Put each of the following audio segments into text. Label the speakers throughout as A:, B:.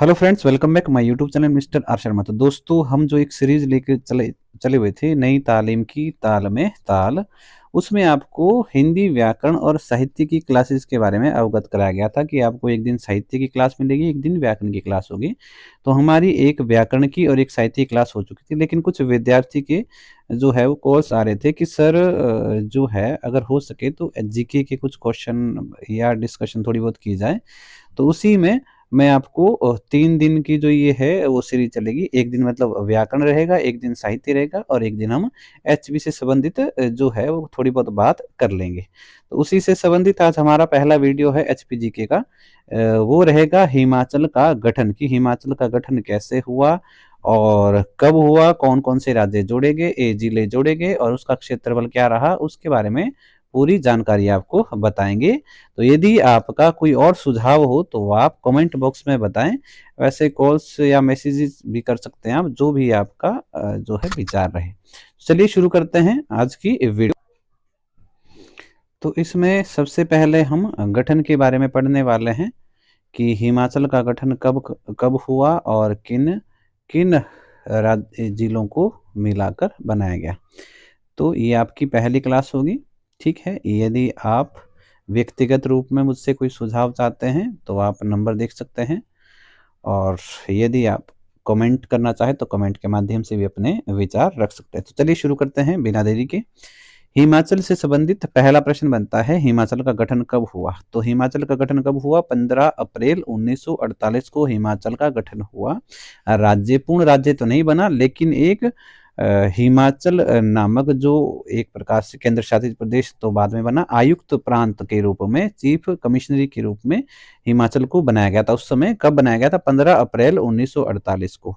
A: Hello friends, welcome back my YouTube channel mister R Sharma. तो दोस्तों, हम जो एक सीरीज लेके चले चले हुए थे, नई तालीम की ताल में ताल, उसमें आपको हिंदी व्याकरण और साहित्य की क्लासेस के बारे में अवगत कराया गया था कि आपको एक दिन साहित्य की क्लास मिलेगी, एक दिन व्याकरण की क्लास होगी। तो हमारी एक व्याकरण की और एक साहित्य की क्लास हो चुकी थी, लेकिन कुछ विद्यार्थी के जो है वो कॉल्स आ रहे थे कि सर जो है अगर हो सके तो जीके के कुछ क्वेश्चन या डिस्कशन थोड़ी बहुत की जाए। तो उसी में मैं आपको 3 दिन की जो ये है वो सीरीज चलेगी। एक दिन मतलब व्याकरण रहेगा, एक दिन साहित्य रहेगा और एक दिन हम एचबी से संबंधित जो है वो थोड़ी बहुत बात कर लेंगे। तो उसी से संबंधित आज हमारा पहला वीडियो है एचपी जीके का। वो रहेगा हिमाचल का गठन, कि हिमाचल का गठन कैसे हुआ और कब हुआ, कौन-कौन से राज्य जोड़े गए, जिले जोड़े गए और उसका क्षेत्रफल क्या रहा, उसके बारे में पूरी जानकारी आपको बताएँगे। तो यदि आपका कोई और सुझाव हो तो आप कमेंट बॉक्स में बताएं। वैसे कॉल्स या मैसेजेस भी कर सकते हैं आप, जो भी आपका जो है विचार रहे। चलिए शुरू करते हैं आज की वीडियो। तो इसमें सबसे पहले हम गठन के बारे में पढ़ने वाले हैं कि हिमाचल का गठन कब कब हुआ और किन किन जिलों को मिलाकर बनाया गया। तो ये आपकी पहली क्लास होगी, ठीक है। यदि आप व्यक्तिगत रूप में मुझसे कोई सुझाव चाहते हैं तो आप नंबर देख सकते हैं, और यदि आप कमेंट करना चाहें तो कमेंट के माध्यम से भी अपने विचार रख सकते हैं। तो चलिए शुरू करते हैं बिना देरी के। हिमाचल से संबंधित पहला प्रश्न बनता है, हिमाचल का गठन कब हुआ? तो हिमाचल का गठन कब हुआ? 15 अप्रैल 1948 को हिमाचल का गठन हुआ। राज्य पूर्ण राज्य तो नहीं बना, लेकिन एक हिमाचल नामक जो एक प्रकार से केंद्र शासित प्रदेश तो बाद में बना, आयुक्त प्रांत के रूप में, चीफ कमिश्नरी के रूप में हिमाचल को बनाया गया था। उस समय कब बनाया गया था? 15 अप्रैल 1948 को।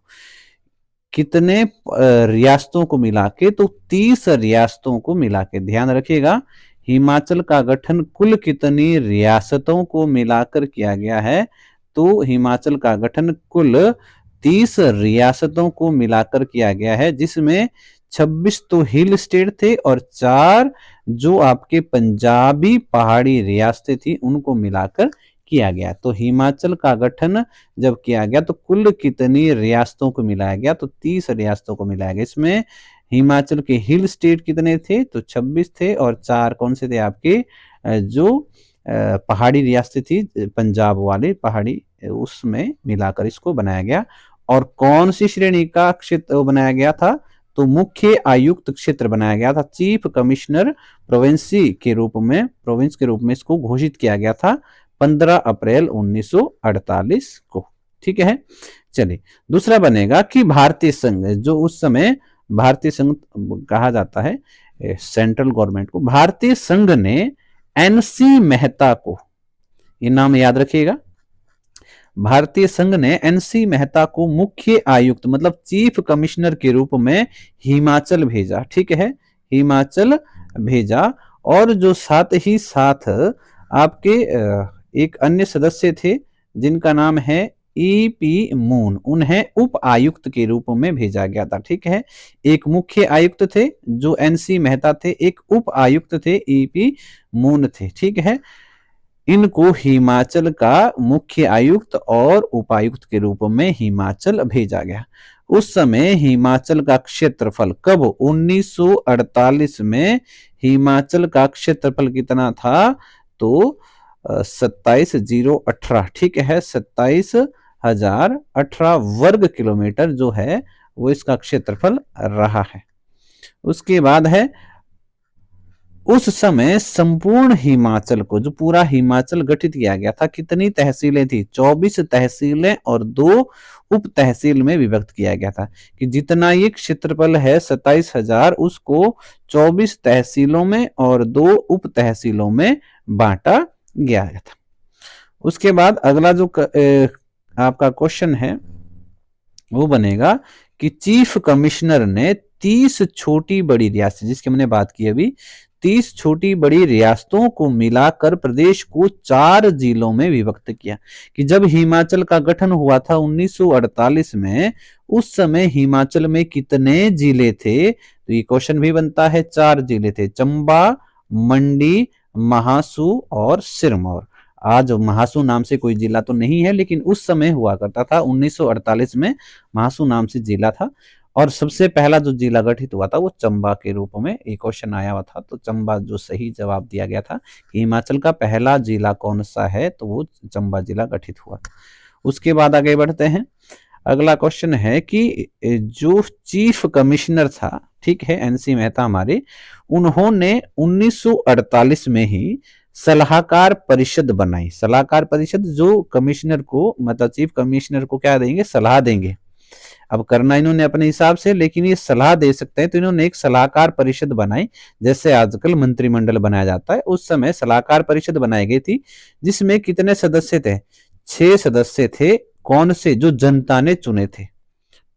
A: कितने रियासतों को मिला के? तो 30 रियासतों को मिला के। ध्यान रखिएगा, हिमाचल का गठन कुल कितनी रियासतों को मिलाकर किया गया है? तो हिमाचल का गठन कुल 30 रियासतों को मिलाकर किया गया है, जिसमें 26 तो हिल स्टेट थे और 4 जो आपके पंजाबी पहाड़ी रियासतें थी उनको मिलाकर किया गया। तो हिमाचल का गठन जब किया गया तो कुल कितनी रियासतों को मिलाया गया? तो 30 रियासतों को मिलाया गया। इसमें हिमाचल के हिल स्टेट कितने थे? तो 26 थे, और 4 कौन से थे आपके? जो पहाड़ी रियासतें थी, पंजाब वाले पहाड़ी, उसमें मिलाकर इसको बनाया गया। और कौन सी श्रेणी का क्षेत्र बनाया गया था? तो मुख्य आयुक्त क्षेत्र बनाया गया था। चीफ कमिश्नर प्रोविंसी के रूप में, प्रोविंस के रूप में इसको घोषित किया गया था 15 अप्रैल 1948 को, ठीक है। चलिए दूसरा बनेगा कि भारतीय संघ, जो उस समय भारतीय संघ कहा जाता है सेंट्रल गवर्नमेंट को, भारतीय संघ ने एनसी मेहता को, ये नाम याद रखिएगा, भारतीय संघ ने एनसी मेहता को मुख्य आयुक्त मतलब चीफ कमिश्नर के रूप में हिमाचल भेजा, ठीक है, हिमाचल भेजा। और जो साथ ही साथ आपके एक अन्य सदस्य थे जिनका नाम है ईपी मून, उन्हें उप आयुक्त के रूप में भेजा गया था, ठीक है। एक मुख्य आयुक्त थे जो एनसी मेहता थे, एक उप आयुक्त थे ईपी मून थे, ठीक है। इनको हिमाचल का मुख्य आयुक्त और उपायुक्त के रूप में हिमाचल भेजा गया। उस समय हिमाचल का क्षेत्रफल कब? 1948 में हिमाचल का क्षेत्रफल कितना था? तो 27,018, ठीक है, 27,018 वर्ग किलोमीटर जो है वो इसका क्षेत्रफल रहा है। उसके बाद है, उस समय संपूर्ण हिमाचल को, जो पूरा हिमाचल गठित किया गया था, कितनी तहसीलें थी? 24 तहसीलें और 2 उप तहसील में विभक्त किया गया था। कि जितना ये क्षेत्रफल है 27,000, उसको 24 तहसीलों में और 2 उप तहसीलों में बांटा गया था। उसके बाद अगला जो आपका क्वेश्चन है वो बनेगा कि चीफ कमिश्नर ने 30 छोटी बड़ी रियासत, जिसकी हमने बात की अभी, 30 छोटी बड़ी रियासतों को मिलाकर प्रदेश को 4 जिलों में विभक्त किया। कि जब हिमाचल का गठन हुआ था 1948 में, उस समय हिमाचल में कितने जिले थे? तो ये क्वेश्चन भी बनता है, 4 जिले थे, चंबा, मंडी, महासू और सिरमौर। आज महासू नाम से कोई जिला तो नहीं है, लेकिन उस समय हुआ करता था। 1948 में महासू नाम से जिला था और सबसे पहला जो जिला गठित हुआ था वो चंबा के रूप में एक क्वेश्चन आया हुआ था। तो चंबा जो सही जवाब दिया गया था कि हिमाचल का पहला जिला कौन सा है, तो वो चंबा जिला गठित हुआ। उसके बाद आगे बढ़ते हैं। अगला क्वेश्चन है कि जो चीफ कमिश्नर था, ठीक है, एनसी मेहता हमारे, उन्होंने 1948 में ही सलाहकार परिषद बनाई। सलाहकार परिषद जो कमिश्नर को, मतलब चीफ कमिश्नर को क्या देंगे, सलाह देंगे। अब करना इन्होंने अपने हिसाब से, लेकिन ये सलाह दे सकते हैं, तो इन्होंने एक सलाहकार परिषद बनाई। जैसे आजकल मंत्रिमंडल बनाया जाता है, उस समय सलाहकार परिषद बनाई गई थी, जिसमें कितने सदस्य थे, 6 सदस्य थे। कौन से, जो जनता ने चुने थे,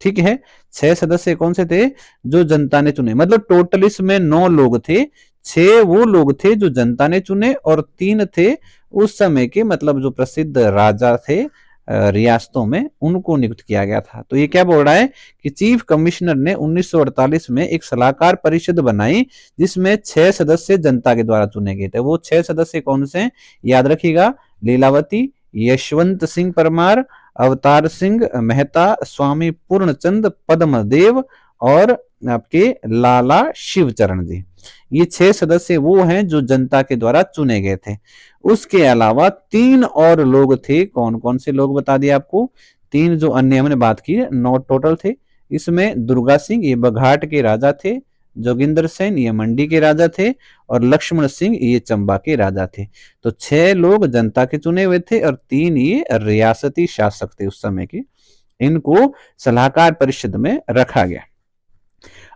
A: ठीक है। 6 सदस्य कौन से थे, जो जनता ने चुने, मतलब टोटल इसमें 9 लोग थे। 6 वो लोग थे जो जनता ने चुने और 3 थे उस समय के, मतलब जो प्रसिद्ध राजा थे रियासतों में, उनको नियुक्त किया गया था। तो ये क्या बोल रहा है कि चीफ कमिश्नर ने 1948 में एक सलाहकार परिषद बनाई, जिसमें 6 सदस्य जनता के द्वारा चुने गए थे। वो 6 सदस्य कौन से, याद रखिएगा, लीलावती, यशवंत सिंह परमार, अवतार सिंह मेहता, स्वामी पूर्णचंद, पद्मदेव और आपके लाला शिवचरण जी। ये 6 सदस्य वो हैं जो जनता के द्वारा चुने गए थे। उसके अलावा 3 और लोग थे। कौन कौन से लोग बता दिए आपको, 3 जो अन्य हमने बात की, 9 टोटल थे। इसमें दुर्गा सिंह, ये बघाट के राजा थे, जोगिंदर सेन ये मंडी के राजा थे, और लक्ष्मण सिंह ये चंबा के राजा थे। तो 6 लोग जनता के चुने हुए थे और 3 ये रियासती शासक थे उस समय के। इनको सलाहकार परिषद में रखा गया।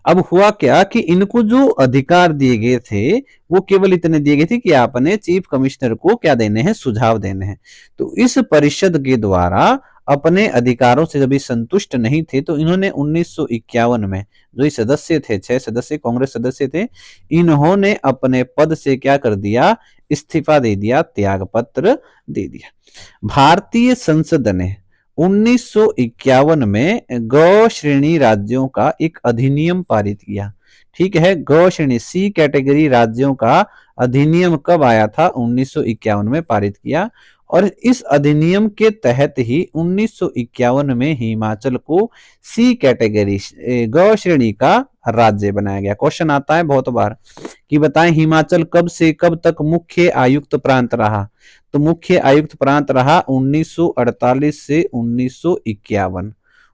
A: अब हुआ क्या कि इनको जो अधिकार दिए गए थे वो केवल इतने दिए गए थे कि आपने चीफ कमिश्नर को क्या देने हैं, सुझाव देने हैं। तो इस परिषद के द्वारा अपने अधिकारों से जब ये संतुष्ट नहीं थे, तो इन्होंने 1951 में, जो ये सदस्य थे, 6 सदस्य कांग्रेस सदस्य थे, इन्होंने अपने पद से क्या कर दिया, इस्तीफा दे दिया, त्याग पत्र दे दिया। भारतीय संसद ने 1951 में गौ श्रेणी राज्यों का एक अधिनियम पारित किया, ठीक है। गौ श्रेणी सी कैटेगरी राज्यों का अधिनियम कब आया था, 1951 में पारित किया। और इस अधिनियम के तहत ही 1951 में हिमाचल को सी कैटेगरी गौ श्रेणी का राज्य बनाया गया। क्वेश्चन आता है बहुत बार कि बताएं हिमाचल कब से कब तक मुख्य आयुक्त प्रांत रहा। तो मुख्य आयुक्त प्रांत रहा 1948 से 1951।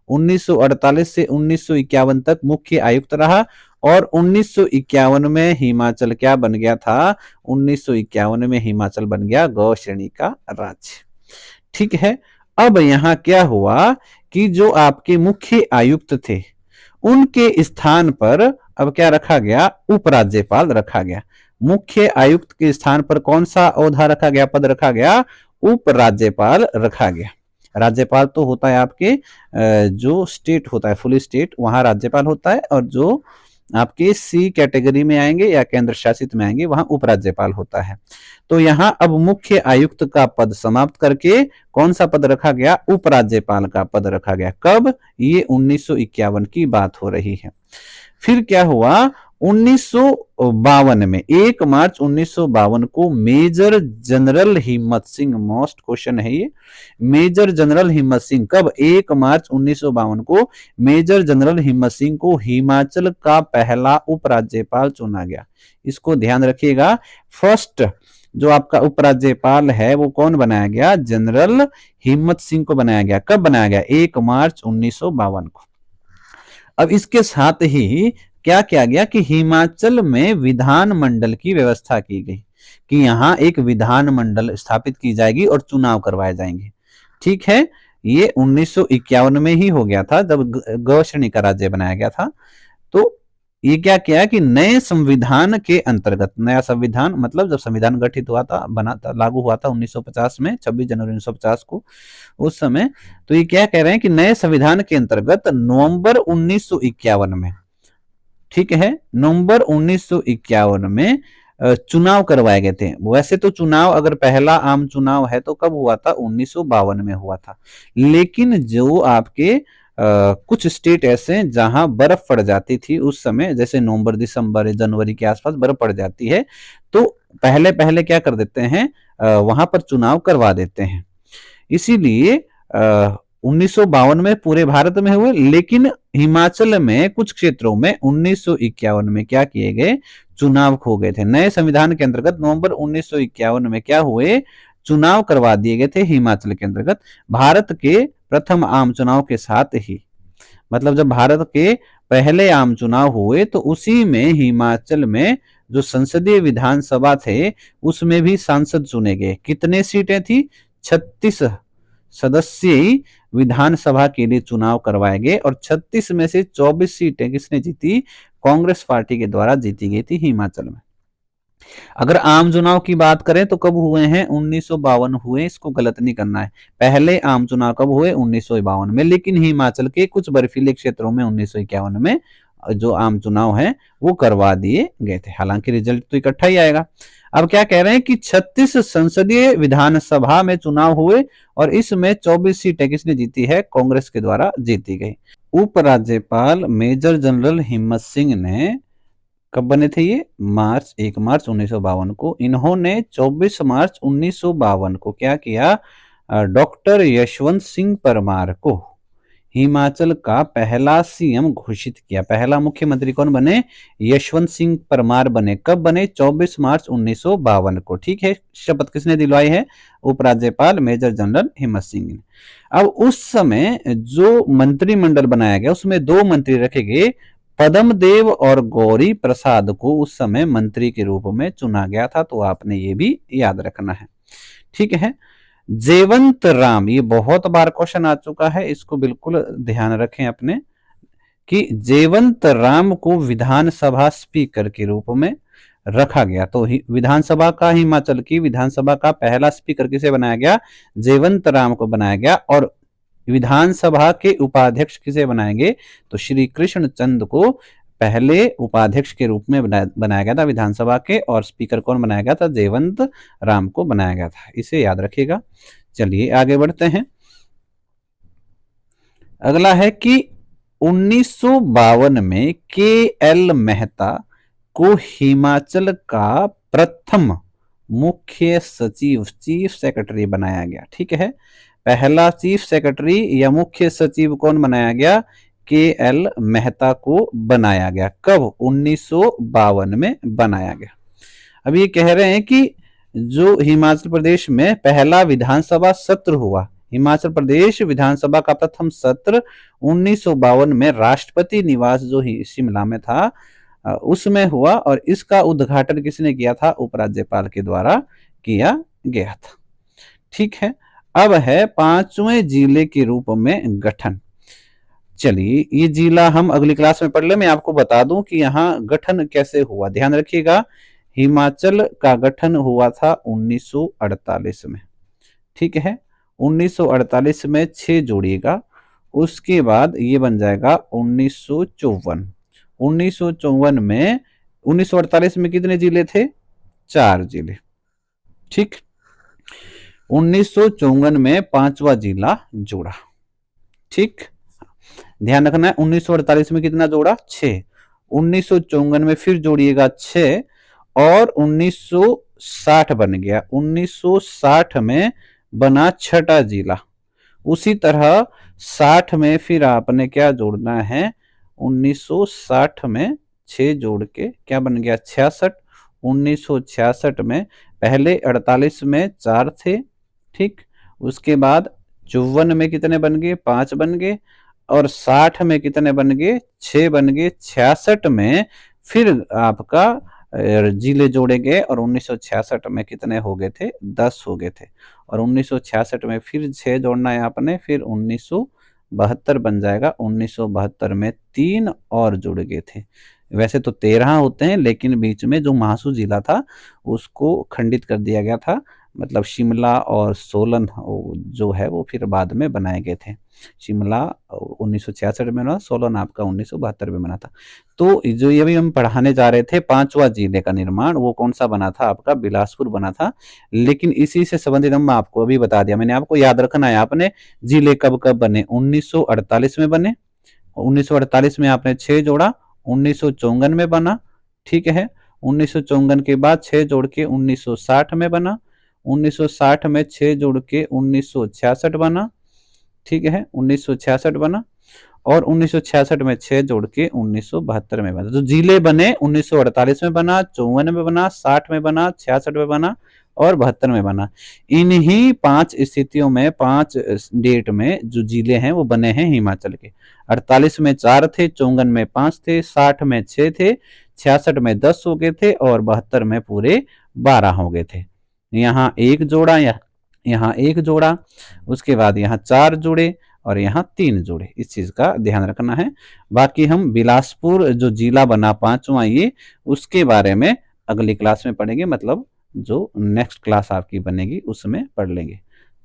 A: 1948 से 1951 तक मुख्य आयुक्त रहा और 1951 में हिमाचल क्या बन गया था, 1951 में हिमाचल बन गया गौ श्रेणी का राज्य, ठीक है। अब यहां क्या हुआ कि जो आपके मुख्य आयुक्त थे उनके स्थान पर अब क्या रखा गया, उपराज्यपाल रखा गया। मुख्य आयुक्त के स्थान पर कौन सा औहदा रखा गया, पद रखा गया, उपराज्यपाल रखा गया। राज्यपाल तो होता है आपके जो स्टेट होता है, फुल स्टेट, वहां राज्यपाल होता है, और जो आपके सी कैटेगरी में आएंगे या केंद्र शासित में आएंगे वहां उपराज्यपाल होता है। तो यहाँ अब मुख्य आयुक्त का पद समाप्त करके कौन सा पद रखा गया, उपराज्यपाल का पद रखा गया। कब, ये 1951 की बात हो रही है। फिर क्या हुआ, 1952 में 1 मार्च 1952 को मेजर जनरल हिम्मत सिंह, मोस्ट क्वेश्चन है ये, मेजर जनरल हिम्मत सिंह, कब, 1 मार्च 1952 को मेजर जनरल हिम्मत सिंह को हिमाचल का पहला उपराज्यपाल चुना गया। इसको ध्यान रखिएगा, फर्स्ट जो आपका उपराज्यपाल है वो कौन बनाया गया, जनरल हिम्मत सिंह को बनाया गया। कब बनाया गया, 1 मार्च 1952 को। अब इसके साथ ही क्या किया गया कि हिमाचल में विधान मंडल की व्यवस्था की गई कि यहाँ एक विधान मंडल स्थापित की जाएगी और चुनाव करवाए जाएंगे, ठीक है। ये 1951 में ही हो गया था जब गौ श्रेणी का राज्य बनाया गया था। तो ये क्या किया कि नए संविधान के अंतर्गत, नया संविधान मतलब जब संविधान गठित हुआ था, बना था, लागू हुआ था 1950 में, 26 जनवरी 1950 को, उस समय। तो ये क्या कह रहे हैं कि नए संविधान के अंतर्गत नवंबर 1951 में, ठीक है, नवंबर 1951 में चुनाव करवाए गए थे। वैसे तो चुनाव अगर पहला आम चुनाव है तो कब हुआ था, 1952 में हुआ था। लेकिन जो आपके कुछ स्टेट ऐसे हैं जहां बर्फ पड़ जाती थी उस समय, जैसे नवंबर, दिसंबर, जनवरी के आसपास बर्फ पड़ जाती है, तो पहले पहले क्या कर देते हैं, वहां पर चुनाव करवा देते हैं। इसीलिए 1952 में पूरे भारत में हुए, लेकिन हिमाचल में कुछ क्षेत्रों में 1951 में क्या किए गए, चुनाव हो गए थे। नए संविधान के अंतर्गत नवंबर 1951 में क्या हुए, चुनाव करवा दिए गए थे हिमाचल के अंतर्गत, भारत के प्रथम आम चुनाव के साथ ही। मतलब जब भारत के पहले आम चुनाव हुए तो उसी में हिमाचल में जो संसदीय विधानसभा थे उसमें भी सांसद चुने गए। कितने सीटें थी, 36 सदस्यीय विधानसभा के लिए चुनाव करवाए गए और 36 में से 24 सीटें किसने जीती, कांग्रेस पार्टी के द्वारा जीती गई थी हिमाचल में। अगर आम चुनाव की बात करें तो कब हुए हैं, 1952 हुए, इसको गलत नहीं करना है। पहले आम चुनाव कब हुए, 1952 में, लेकिन हिमाचल के कुछ बर्फीले क्षेत्रों में 1951 में जो आम चुनाव है वो करवा दिए गए थे। हालांकि रिजल्ट तो इकट्ठा ही आएगा। अब क्या कह रहे हैं कि 36 संसदीय विधानसभा में चुनाव हुए और इसमें 24 सीटें किसने जीती है, कांग्रेस के द्वारा जीती गई। उपराज्यपाल मेजर जनरल हिम्मत सिंह ने कब बने थे ये, 1 मार्च 1952 को। इन्होंने 24 मार्च 1952 को क्या किया, डॉक्टर यशवंत सिंह परमार को हिमाचल का पहला सीएम घोषित किया। पहला मुख्यमंत्री कौन बने, यशवंत सिंह परमार बने। कब बने, 24 मार्च 1952 को। ठीक है, शपथ किसने दिलवाई है, उपराज्यपाल मेजर जनरल हिम्मत सिंह ने। अब उस समय जो मंत्रिमंडल बनाया गया उसमें 2 मंत्री रखे गए, पद्मदेव और गौरी प्रसाद को उस समय मंत्री के रूप में चुना गया था, तो आपने ये भी याद रखना है। ठीक है, जयवंत राम, ये बहुत बार क्वेश्चन आ चुका है, इसको बिल्कुल ध्यान रखें अपने, कि जयवंत राम को विधानसभा स्पीकर के रूप में रखा गया। तो विधानसभा का, हिमाचल की विधानसभा का पहला स्पीकर किसे बनाया गया, जयवंत राम को बनाया गया। और विधानसभा के उपाध्यक्ष किसे बनाएंगे, तो श्री कृष्ण चंद को पहले उपाध्यक्ष के रूप में बनाया गया था विधानसभा के, और स्पीकर कौन बनाया गया था, जयवंत राम को बनाया गया था। इसे याद रखिएगा। चलिए आगे बढ़ते हैं। अगला है कि 1952 में के.एल. मेहता को हिमाचल का प्रथम मुख्य सचिव, चीफ सेक्रेटरी बनाया गया। ठीक है, पहला चीफ सेक्रेटरी या मुख्य सचिव कौन बनाया गया, के.एल. मेहता को बनाया गया। कब, 1952 में बनाया गया। अब ये कह रहे हैं कि जो हिमाचल प्रदेश में पहला विधानसभा सत्र हुआ, हिमाचल प्रदेश विधानसभा का प्रथम सत्र 1952 में राष्ट्रपति निवास जो ही शिमला में था उसमें हुआ, और इसका उद्घाटन किसने किया था, उपराज्यपाल के द्वारा किया गया था। ठीक है, अब है 5वें जिले के रूप में गठन। चलिए ये जिला हम अगली क्लास में पढ़ ले। मैं आपको बता दूं कि यहाँ गठन कैसे हुआ, ध्यान रखिएगा। हिमाचल का गठन हुआ था 1948 में। ठीक है, 1948 में 6 जोड़िएगा, उसके बाद ये बन जाएगा 1954। 1954 में, 1948 में कितने जिले थे, 4 जिले। ठीक, 1954 में 5वां जिला जोड़ा। ठीक, ध्यान रखना है, 1948 में कितना जोड़ा, 6। 1954 में फिर जोड़िएगा 6 और 1960 बन गया। 1960 में बना 6ठा जिला। उसी तरह 60 में फिर आपने क्या जोड़ना है, 1960 में 6 जोड़ के क्या बन गया, 66। 1966 में, पहले 48 में 4 थे। ठीक, उसके बाद 54 में कितने बन गए, 5 बन गए, और 60 में कितने बन गए, 6 बन गए। 66 में फिर आपका जिले जोड़े गए और 1966 में कितने हो गए थे, 10 हो गए थे। और 1966 में फिर 6 जोड़ना है आपने, फिर 1972 बन जाएगा। 1972 में 3 और जुड़ गए थे। वैसे तो 13 होते हैं, लेकिन बीच में जो महासू जिला था उसको खंडित कर दिया गया था। मतलब शिमला और सोलन जो है वो फिर बाद में बनाए गए थे। शिमला 1966 में बना, सोलन आपका 1972 में बना था। तो जो ये भी हम पढ़ाने जा रहे थे, 5वां जिले का निर्माण, वो कौन सा बना था, आपका बिलासपुर बना था। लेकिन इसी से संबंधित हम आपको अभी बता दिया, मैंने आपको याद रखना है, आपने जिले कब कब बने, 1948 में बने। 1948 में आपने 6 जोड़ा, 1954 में बना। ठीक है, 1954 के बाद 6 जोड़ के 1960 में बना, 1960 में 6 जोड़ के 1966 बना, ठीक है, 1966 बना। और 1966 में 6 जोड़ के 1972 में बना। तो जिले बने 1948 में बना, 54 में बना, 60 में बना, 66 में बना और 72 में बना। इन्हीं 5 स्थितियों में, 5 डेट में जो जिले हैं वो बने हैं हिमाचल के। 48 में 4 थे, 54 में 5 थे, 60 में 6 थे, 66 में 10 हो गए थे और 72 में पूरे 12 हो गए थे। यहाँ एक जोड़ा, यहाँ एक जोड़ा, उसके बाद यहाँ 4 जोड़े और यहाँ 3 जोड़े। इस चीज का ध्यान रखना है। बाकी हम बिलासपुर जो जिला बना 5वां ये, उसके बारे में अगली क्लास में पढ़ेंगे, मतलब जो नेक्स्ट क्लास आपकी बनेगी उसमें पढ़ लेंगे।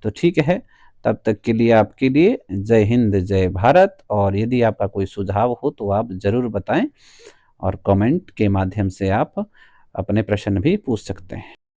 A: तो ठीक है, तब तक के लिए आपके लिए जय हिंद जय भारत। और यदि आपका कोई सुझाव हो तो आप जरूर बताएं और कमेंट के माध्यम से आप अपने प्रश्न भी पूछ सकते हैं।